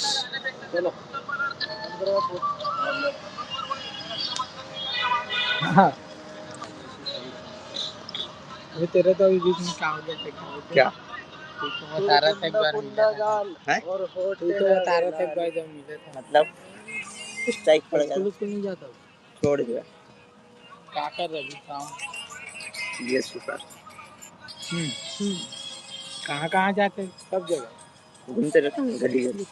चलो हाँ अभी तेरे तो अभी बीच में क्या हो गया क्या तू तो बता रहा था एक बार मिला था और तू तो बता रहा था एक बार जब मिले थे मतलब स्ट्राइक पड़ गया स्कूल नहीं जाता छोड़ दिया क्या कर रहे अभी काम ये सुपर कहाँ कहाँ जाते सब जगह घूमते रहता हूँ गली गली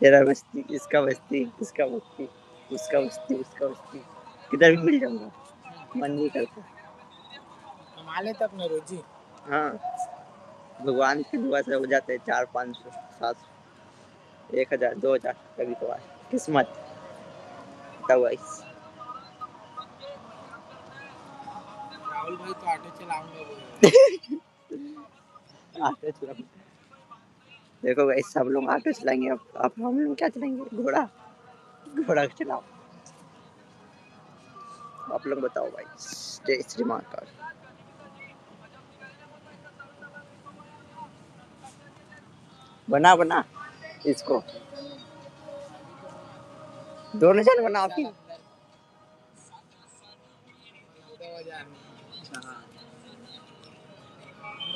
तेरा बस्ती इसका बस्ती उसका बस्ती उसका बस्ती उसका बस्ती किधर भी मिल जाऊंगा मन नहीं करता कमा लेते अपने रोजी हाँ भगवान की दुआ से हो जाते 400-500 700 1000 2000 कभी कभार किस्मत अदरवाइज राहुल भाई तो ऑटो चलाऊंगा ऑटो चला देखो भाई सब लोग ऑटो चलाएंगे अब हम लोग क्या चलाएंगे घोड़ा घोड़ा चलाओ आप लोग बताओ भाई जय श्री महाकाल बना बना इसको दोनों जन बनाओ फिर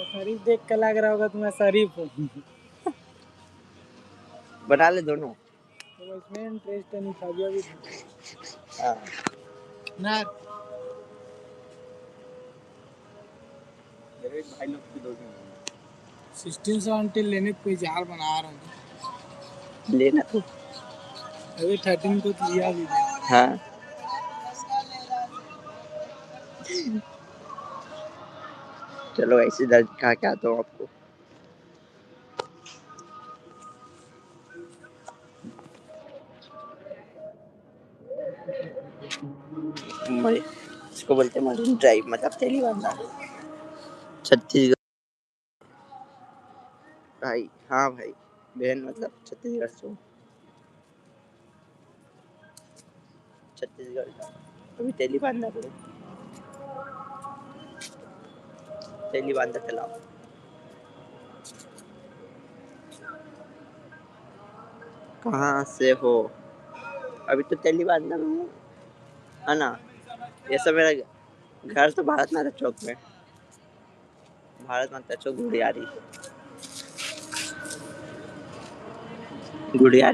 शरीफ देख कर लग रहा होगा तुम्हें शरीफ हो बना ले दोनों तो इसमें इंटरेस्ट नहीं था अभी हाँ ना मेरे भाई लोग की दो 1670 लेने पे जार बना रहा हूँ लेना तो अभी 13 को तो लिया भी हाँ चलो ऐसे दर्द खा के आता हूँ आपको इसको बोलते मरीन ड्राइव मतलब तेली बांधा छत्तीसगढ़ भाई हाँ भाई बहन मतलब छत्तीसगढ़ से छत्तीसगढ़ का अभी तेली बांधा करो तेली बांधा तालाब कहाँ से हो अभी तो तेली बांधा में हूँ है ना ये सब मेरा घर तो भारत माता चौक में भारत माता चौक गुड़ियारी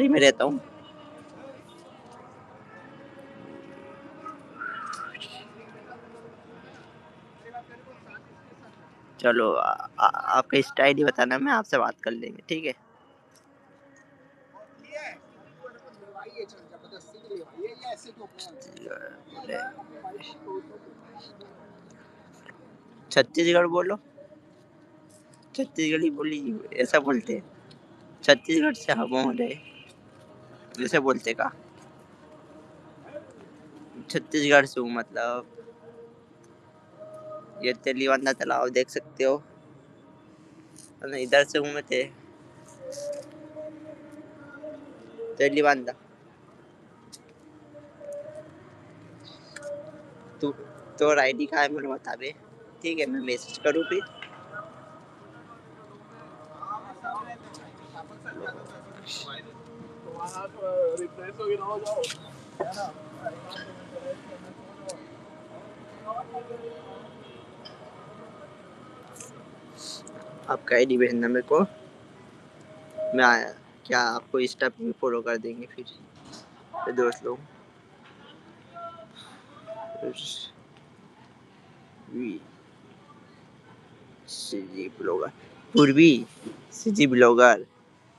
में रहता हूँ चलो आपका स्टाइल ही बताना मैं आपसे बात कर लेंगे ठीक है छत्तीसगढ़ बोलो छत्तीसगढ़ी बोली ऐसा बोलते हैं छत्तीसगढ़ से हम रहे जैसे बोलते का छत्तीसगढ़ से हूँ मतलब ये तेलीबांधा तालाब देख सकते हो इधर से हूँ मैं तेलीबांधा तू तो आईडी का है मुझे बता दे ठीक है मैं मैसेज करूँ फिर आपका आईडी भेजना मेरे को मैं आया क्या आपको इंस्टा पे भी फॉलो कर देंगे फिर दोस्त लोग सीजी ब्लॉगर पूर्वी सीजी ब्लॉगर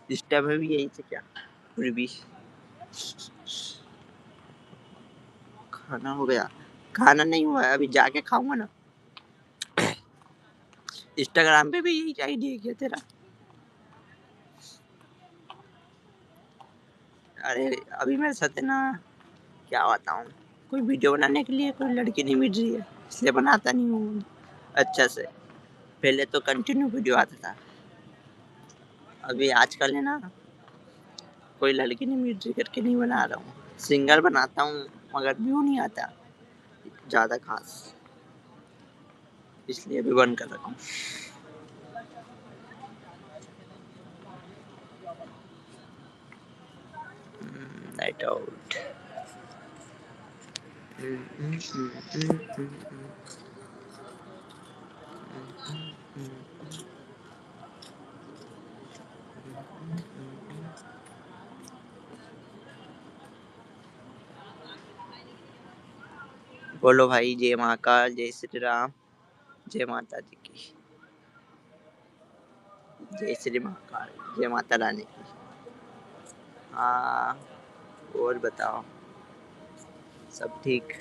इंस्टा में भी यही से क्या पूर्वी खाना हो गया खाना नहीं हुआ अभी जाके खाऊंगा ना इंस्टाग्राम पे भी यही आईडी है क्या तेरा अरे अभी मेरे साथ है ना क्या बताऊं कोई वीडियो बनाने के लिए कोई लड़की नहीं मिल रही है इसलिए बनाता नहीं हूँ अच्छा से पहले तो कंटिन्यू वीडियो आता था अभी आजकल है ना कोई लड़की नहीं मिल रही करके नहीं बना रहा हूँ सिंगल बनाता हूँ मगर व्यू नहीं आता ज़्यादा खास इसलिए भी बंद कर रखा हूँ गेट आउट। बोलो भाई, जय महाकाल, जय श्री राम, जय माता दी की, जय श्री महाकाल, जय माता रानी की। हाँ, और बताओ, सब ठीक?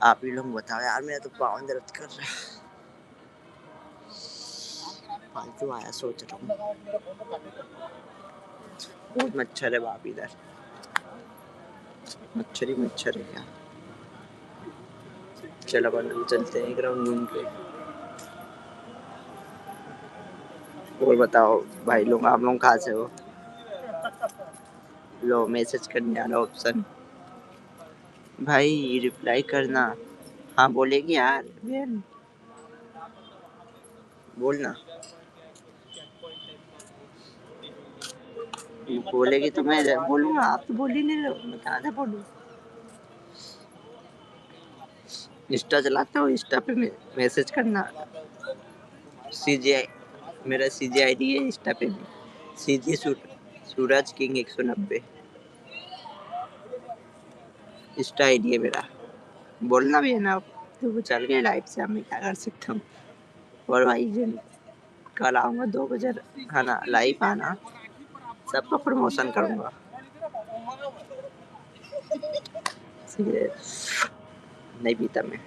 आप ही लोग बताओ यार, मेरा तो पाँव दर्द कर रहा है। फालतू आया, सोच रहा हूँ। बहुत मच्छर है बाप इधर, मच्छर ही मच्छर है क्या। चलो अपन चलते हैं ग्राउंड घूम के। और बताओ भाई लोग, आप लोग कहाँ से हो? लो मैसेज करने वाला ऑप्शन, भाई रिप्लाई करना। हाँ बोलेगी यार बहन, बोलना। बोलेगी तो मैं बोलूँगा, आप तो बोल ही नहीं रहे हो, मैं कहाँ से बोलूँ। इंस्टा चलाते हो? इंस्टा पे मैसेज करना। सीजीआई, मेरा सीजी आईडी है इंस्टा पे, सीजी सूरज किंग 190 इंस्टा आईडी है मेरा। बोलना भी है ना, तो वो चल गए लाइफ से, अब मैं क्या कर सकता हूँ। और भाई जिन कल आऊँगा 2 बजे, है ना, लाइव आना, सबका प्रमोशन करूँगा। नहीं पीता मैं,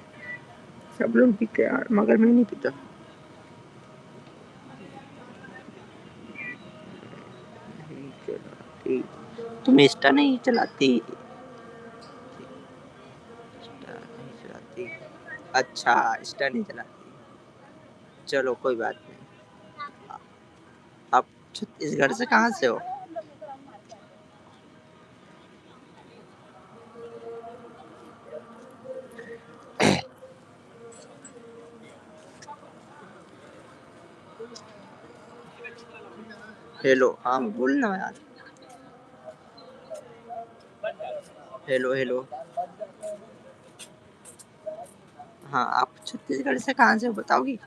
सब लोग पीते यार, मगर मैं नहीं पीता। तुम इंस्टा नहीं चलाती? अच्छा, इंस्टा नहीं चलाती, चलो कोई बात नहीं। आप छत्तीसगढ़ से कहाँ से हो? हेलो, हाँ बोलना यार। हेलो हेलो, हाँ आप छत्तीसगढ़ से कहाँ से हो बताओगी?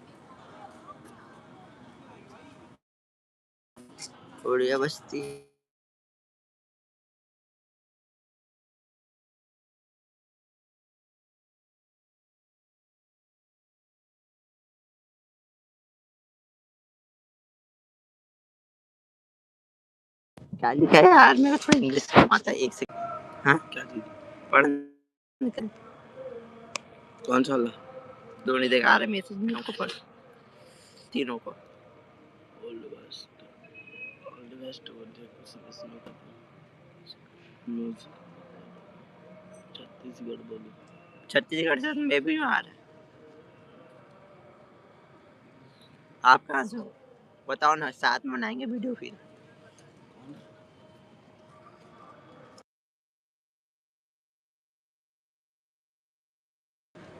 उड़िया बस्ती। क्या लिखा है यार, मेरा थोड़ा इंग्लिश कम आता है, एक सेकंड। हाँ क्या पढ़ निकल। कौन सा वाला? दो नहीं देखा रहे मैसेज तीनों को, पढ़ तीनों को। All the best, all the best. और देखो किसी का न्यूज़ छत्तीसगढ़ बोलो। छत्तीसगढ़ से मैं भी हूँ यार। आप कहाँ से हो बताओ ना, साथ में बनाएंगे वीडियो फिर।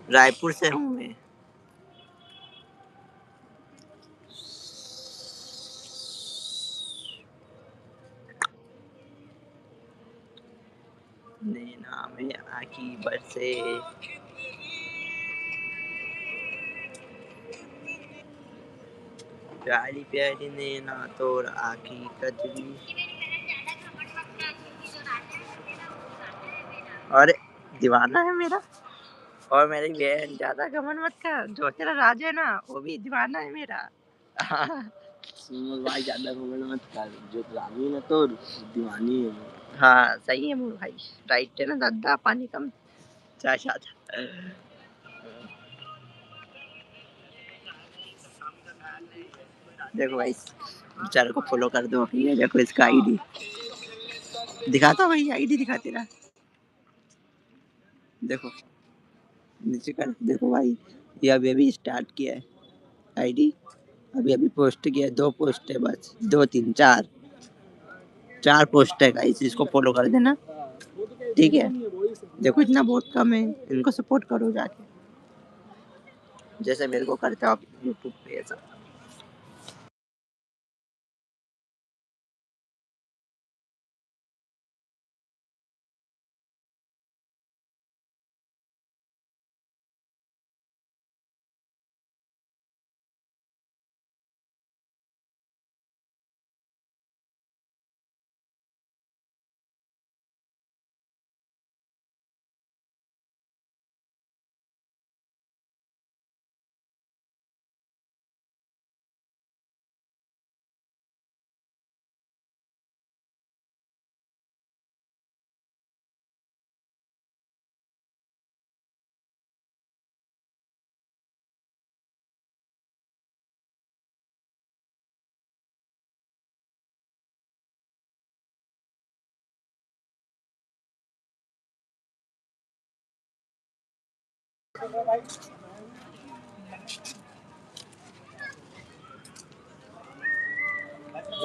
रायपुर से हूँ मैं। नैना में आखी बरसे, प्यारी प्यारी नैना तोर आखी कजरी। अरे दीवाना है मेरा, और मेरी बहन, ज्यादा घमंड मत कर, जो तेरा राज है ना वो भी दीवाना है मेरा। भाई ज्यादा घमंड मत कर, जो रानी है ना तो दीवानी है। हाँ सही है मोर भाई, राइट है ना दादा, पानी कम चाय ज्यादा। देखो भाई, बेचारे को फॉलो कर दो, ये देखो इसका आईडी दिखाता, भाई आईडी दिखा तेरा, देखो नीचे कर, देखो भाई, ये अभी अभी स्टार्ट किया है आईडी, अभी अभी पोस्ट किया है, 2 पोस्ट है बस, 2 3 4 4 पोस्ट है गाइस, इसको फॉलो कर देना, ठीक है। देखो इतना बहुत कम है, इनको सपोर्ट करो जाके, जैसे मेरे को करते हो आप यूट्यूब पे ऐसा।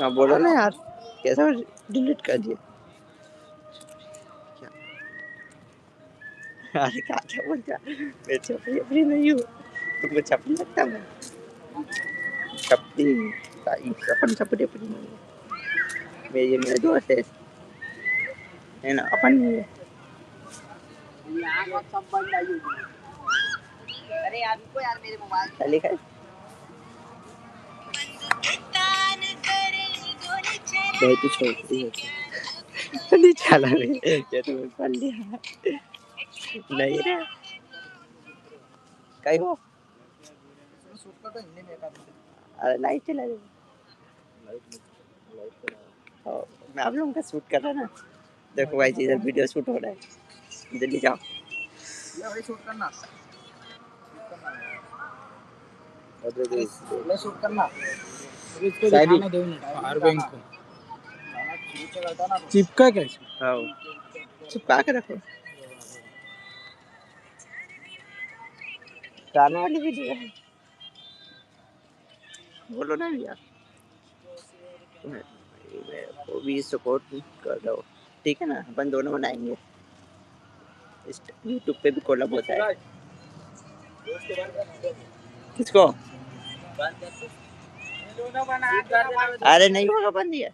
हाँ बोलो ना यार, कैसे डिलीट कर दिए? अरे क्या क्या बोलते हैं? मैं छपरी अपरी नहीं हूँ, तुमको छपरी लगता है? मैं छपरी भाई, अपन छपरी अपरी नहीं है। ये मेरे दोस्त है ना, अपन नहीं है। अरे यार रुको यार, मेरे मोबाइल पे लिखा है भाई तू छोटी है तो नहीं चला रे, ये तो मैं पढ़ लिया नहीं रे कहीं हो। अरे लाइट चला दे। हाँ, मैं आप लोगों का शूट कर रहा ना, देखो भाई इधर वीडियो शूट हो रहा है, जल्दी जाओ भाई शूट करना। मैं शूट करना इसको दिखाने दो मिनट पावर बैंक को चिपका कैसे? हाँ चिपका के रखो, गाना वाली वीडियो है, बोलो ना भैया। वो भी सपोर्ट कर रहा हो, ठीक है ना, अपन दोनों बनाएंगे, यूट्यूब पे भी कोलैब होता है। किसको? अरे नहीं होगा बंद ये,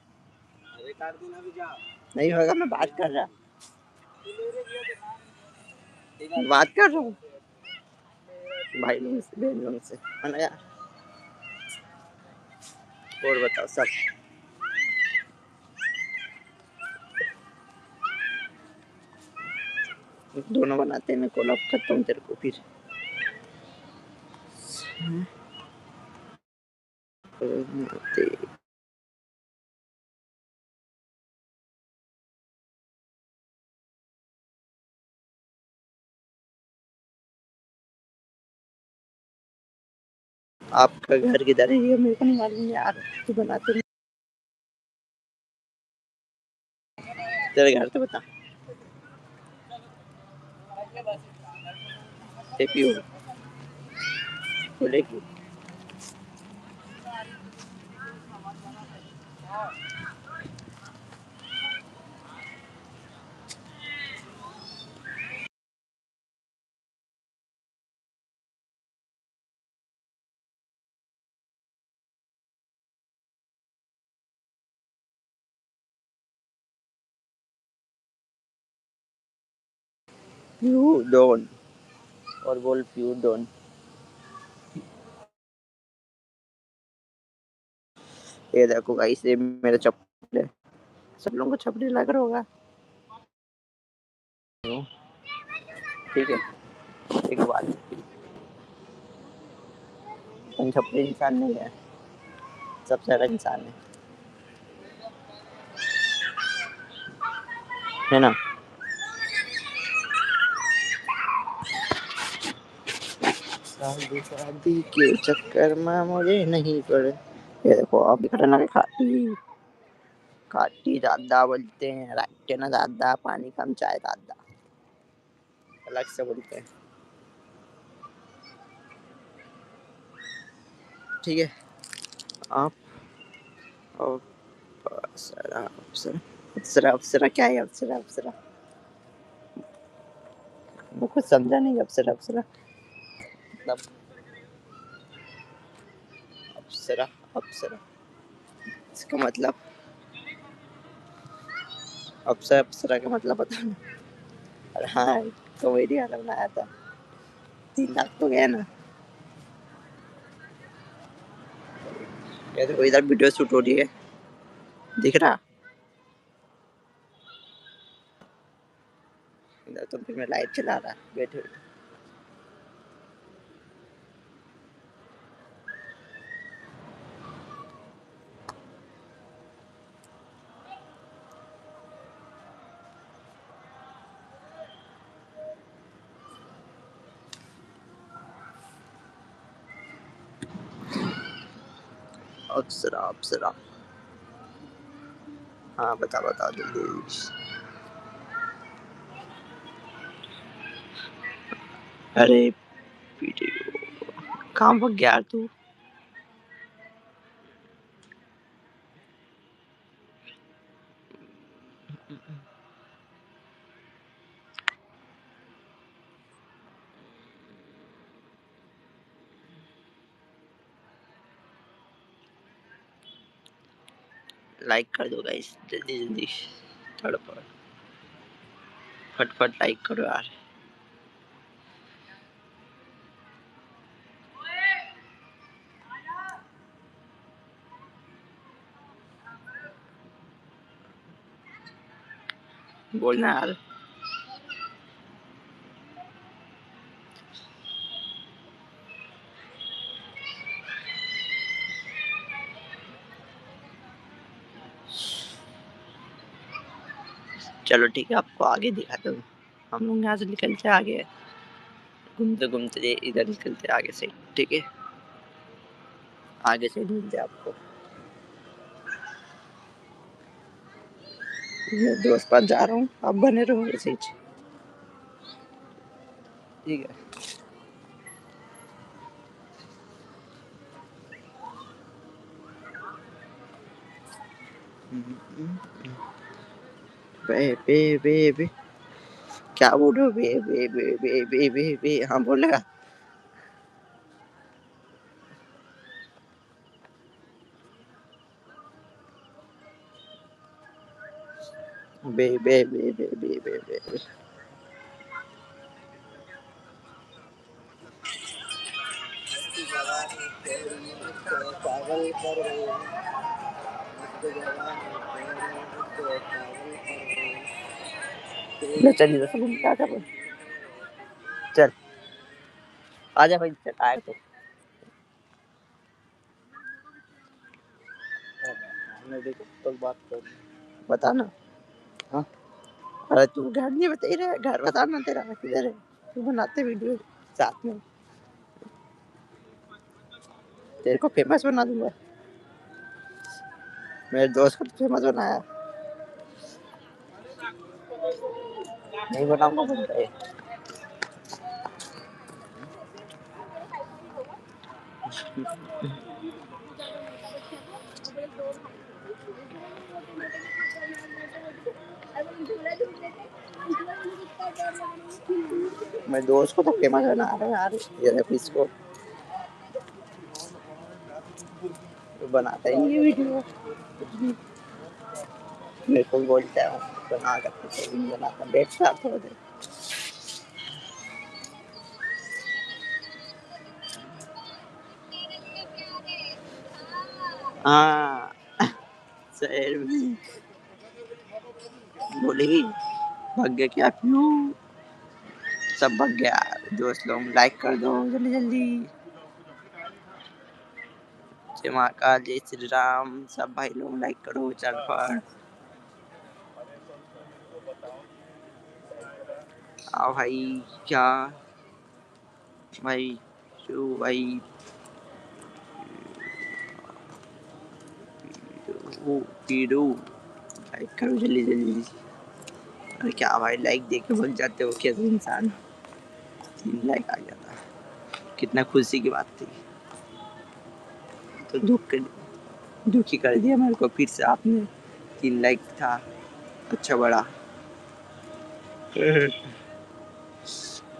नहीं होगा, मैं बात कर रहा, बात कर रहा हूँ भाई लोगों से, बहन लोगों से, है ना यार। और बताओ सब, दोनों बनाते हैं, मैं कोलैब करता हूँ तेरे को फिर। आपका घर किधर है ये मेरे को नहीं मालूम यार, तू बनाते नहीं, तेरे घर तो बता। एपीयू बोलेगी यू डोंट, और बोल यू डोंट। ये देखो गाइस, ये मेरा चप्पल है, सब लोगों को छपरी लग रहा होगा, ठीक है। एक बात, हम छपरी इंसान नहीं है, सबसे अलग इंसान है ना। शादी शादी के चक्कर में मुझे नहीं पड़े। ये देखो आप खतरनाक खाटी, खाटी दादा बोलते हैं, राइट ना दादा, पानी कम चाय दादा, अलग से बोलते हैं, ठीक है। आप अप्सरा, अप्सरा, अप्सरा, अप्सरा क्या है? अप्सरा, अप्सरा वो कुछ समझा नहीं, अप्सरा, अप्सरा मतलब, अप्सरा, अप्सरा इसका मतलब, अप्सरा, अप्सरा का मतलब पता नहीं। अरे हाँ, कॉमेडी वाला बनाया था, 3 लाख तो गया ना। ये देखो इधर वीडियो शूट हो रही है, दिख रहा? इधर तो फिर मैं लाइट चला रहा बैठे हुए। अप्सरा, अप्सरा, हाँ बता बता जल्दी। अरे कहाँ भाग गया यार तू? लाइक कर दो गाइस जल्दी जल्दी, फटफट लाइक करो यार। बोलना यार। चलो ठीक है, आपको आगे दिखाता हूँ। हम लोग यहाँ से निकलते आगे, घूमते घूमते इधर निकलते आगे से, ठीक है? आगे से ढूंढते आपको। मैं दोस्त पास जा रहा हूँ, आप बने रहो ऐसे ही, ठीक है? बे क्या बोल रहे हो? बे हाँ बोलेगा। बे पागल कर रहे हो, ले चल इधर से, घूम क्या कर रहे हो? चल आजा भाई, चल आए तो हमने देखो तो बात कर, बता ना। हाँ अरे तू घर नहीं बता ही रहा, घर बता ना, तेरा किधर है? तू बनाते वीडियो साथ में, तेरे को फेमस बना दूंगा। मेरे दोस्त को तो फेमस बनाया, नहीं बनाऊंगा बनता है। मेरे दोस्त को तो फेमस बना रहा है यार, ये देखो इसको तो बनाता ही नहीं वीडियो, मेरे को बोलता है बना करके, तो नहीं बनाता, बैठता थोड़ा देर। हाँ शहर में बोलेगी भाग गया क्या, क्यों? सब भाग गया। दोस्त लोग लाइक कर दो जल्दी जल्दी। जय महाकाल, जय श्री राम, सब भाई लोग लाइक करो चैनल पर। आओ भाई, क्या भाई, जो भाई पीडू लाइक करो जल्दी जल्दी। अरे क्या भाई, लाइक दे के भग जाते हो कैसे इंसान? 3 लाइक आ जाता, कितना खुशी की बात थी, तो दुखी कर दिया मेरे को फिर से आपने। 3 लाइक था, अच्छा बड़ा।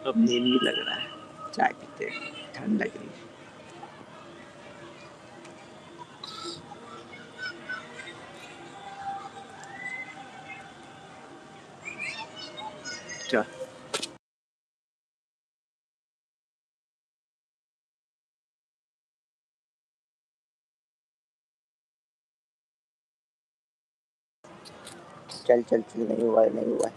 अब नींद भी लग रहा है, चाय पीते, ठंड लग रही है। चल चल चल चल, नहीं हुआ है, नहीं हुआ है।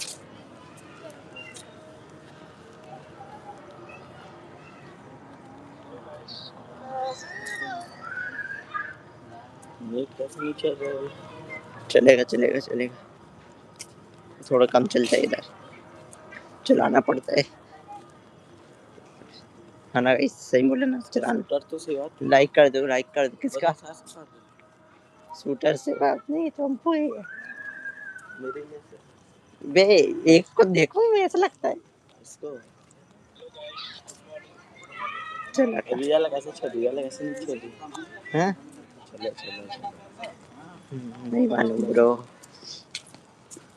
चलेगा चलेगा चलेगा, थोड़ा कम चलता है इधर, चलाना पड़ता है ना? सही बोले ना, चलाना तो सही बात। लाइक कर दो, लाइक कर दो। किसका शूटर से बात नहीं, तुमको ही है बे, एक को देखो में ऐसा लगता है इसको। चला क्या? रियल कैसे छोड़ी, रियल कैसे नहीं छोड़ी? हैं? चलो चलो चलो। नहीं मालूम ब्रो।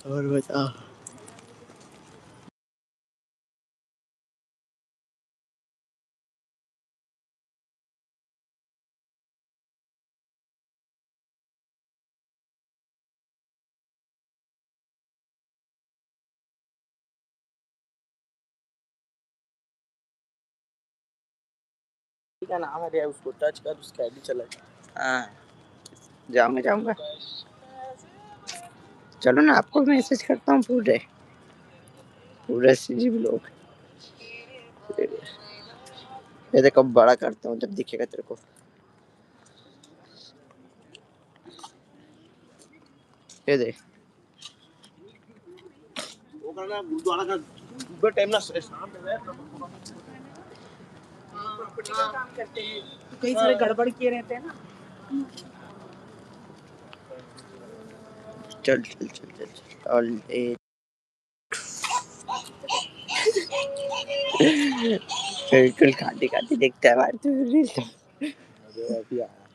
और बता। क्या नाम है रे, उसको टच कर, उसका आईडी चला। हाँ जाऊंगा। चलो ना, आपको मैसेज करता हूँ पूरे सीजी लोग। ये देखो बड़ा करता हूँ जब दिखेगा तेरे को। ये देख वो करना गुरुद्वारा का सुबह टाइम ना शाम में प्रॉपर्टी का काम करते हैं तो कई सारे गड़बड़ किए रहते हैं ना। चल और बिल्कुल खाते देखता है भाई तू रील। अभी आया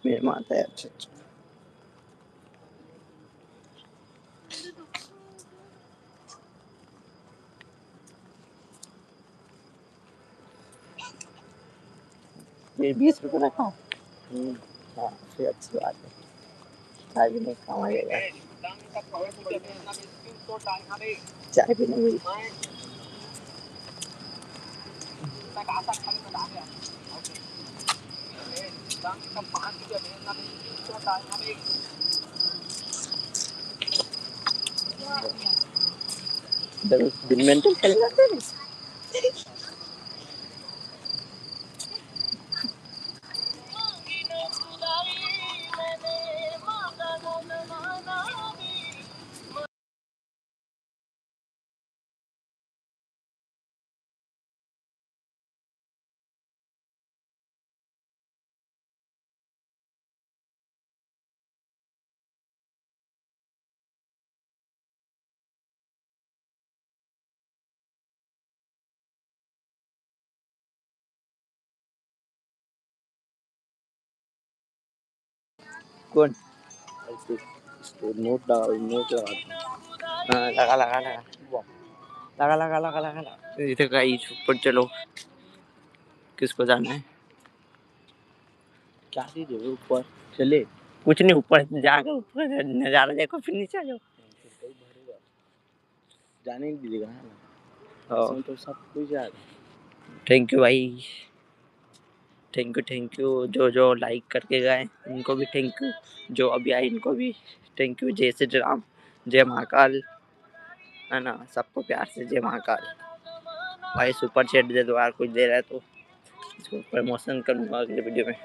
मेरे माता है। अच्छा ये 20 रुपए रखा। हाँ फिर अच्छी बात है, चाय भी नहीं खाएगा। चाय भी नहीं हुई। दिन में तो चल जाते हैं। कौन? नोट लगा। हाँ लगा। इधर का ऊपर चलो, किसको जाना है? क्या चीज है ऊपर चले? कुछ नहीं, ऊपर जाकर ऊपर नजारा देखो फिर नीचे आ जाओ। जाने नहीं दीजिएगा है ना, हाँ इसमें तो सब कुछ जाएगा। थैंक यू भाई, थैंक यू जो लाइक करके गए इनको भी थैंक यू, जो अभी आए इनको भी थैंक यू। जय श्री राम, जय महाकाल, है ना, सबको प्यार से जय महाकाल। भाई सुपर चैट दे दो यार, कुछ दे रहा है तो इसको प्रमोशन करूँगा अगले वीडियो में।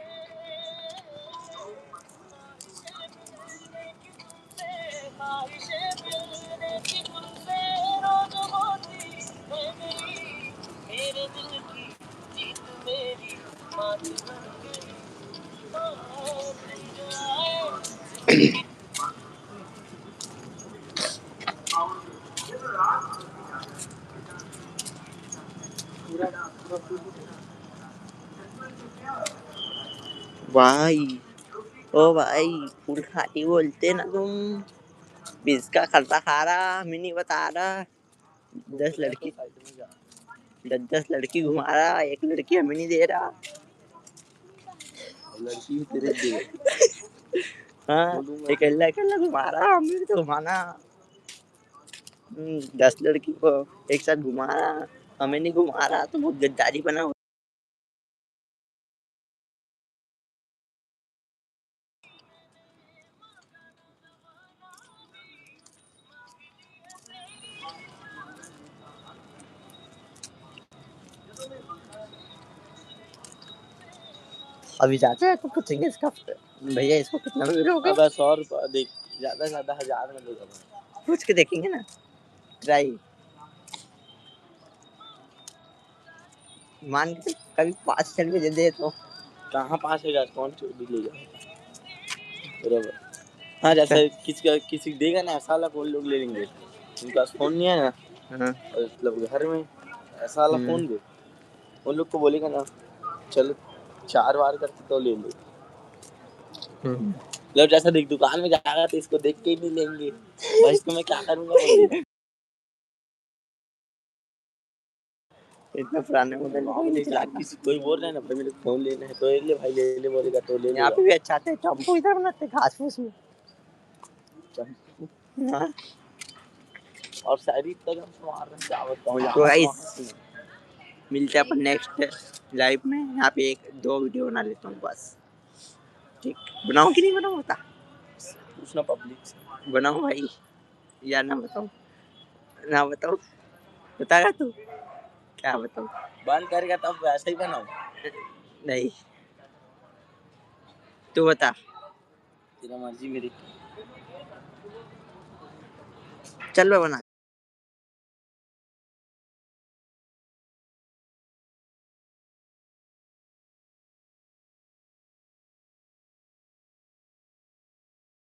भाई ओ भाई फूल खाती बोलते ना तुम, 20 का खर्चा खा रहा, मैं नहीं बता रहा। 10 लड़की घुमा रहा, एक लड़की हमें नहीं दे रहा। लड़की तेरे दे हाँ अकेला घुमा रहा, हमें भी तो घुमाना। 10 लड़की को एक साथ घुमा रहा, हमें नहीं घुमा रहा, तो बहुत गद्दारी बना। अभी जाते हैं तो पूछेंगे इसका भैया इसको कितना में मिलोगे। अब 100 रुपया देख, ज्यादा से ज्यादा 1000 में देगा। पूछ के देखेंगे ना, ट्राई मान के कभी 5 रुपए दे दे तो। कहाँ 5000 कौन चोरी ले जाएगा बराबर। हाँ जैसे किसी देगा ना ऐसा वाला, कौन लोग ले लेंगे, उनका फोन नहीं है ना। हाँ मतलब घर में ऐसा वाला फोन दे, उन लोग को बोलेगा ना चलो 4 बार करते तो ले लो। मतलब जैसा देख दुकान में जाएगा तो इसको देख के ही नहीं लेंगे, और इसको मैं क्या करूंगा बोलिए। इतना पुराने मॉडल कोई नहीं चलाता। किसी कोई बोल रहा है ना भाई मेरे को फोन लेना है तो ले भाई, ले बोलेगा तो ले यहाँ लेगा। पे भी अच्छा आता है चंपू, इधर बनाते घास फूस में। हाँ। और शायरी तक हम मार रहे हैं, क्या बताऊं तो यार। गाइस मिलते हैं अपन नेक्स्ट लाइव में। यहाँ पे 1-2 वीडियो बना लेता हूँ बस। ठीक, बनाऊँ कि नहीं बनाऊँ बता? पूछना पब्लिक से। बनाऊँ भाई या ना बताऊँ? ना बताऊँ? बताएगा तू? क्या बताऊँ? बंद करेगा तब वैसे ही बनाओ। नहीं, तू बता। तेरा मर्जी मेरी। चल मैं बना